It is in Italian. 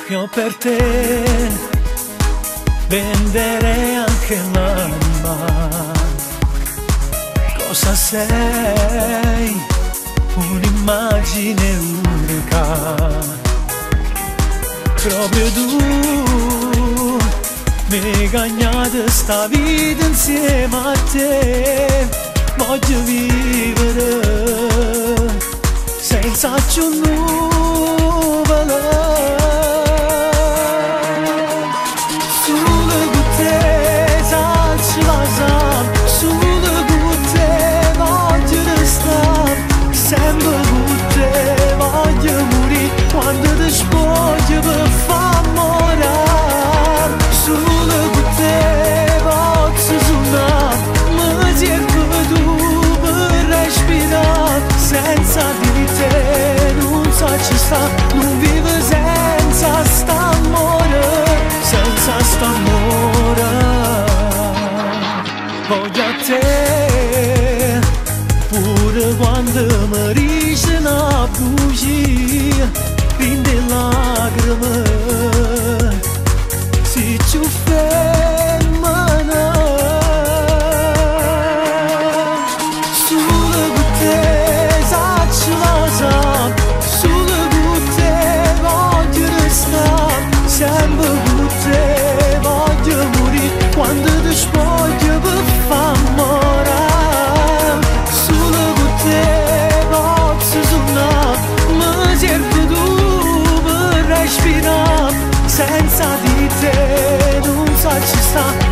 Io per te venderei anche l'anima. Cosa sei? Un'immagine unica. Proprio tu mi hai gagnato sta vita insieme a te. Voglio vivere senza più nuvole. Quando ti spoglio per far morire, solo con te posso suonare. Mi cerco tu per respirare. Senza di te non so ci sta, non vivo senza st'amore, senza st'amore. Voglio a te, pure quando mi riesce una bugia. Prinde lacrime, si ci fermano. Solo con te sacci la sa, solo con te voglio restare. Sempre con te voglio morire, quando ti spoglio per far morire. Solo con te posso suonare, mi cerco tu respirare. Senza di te non so ci sta.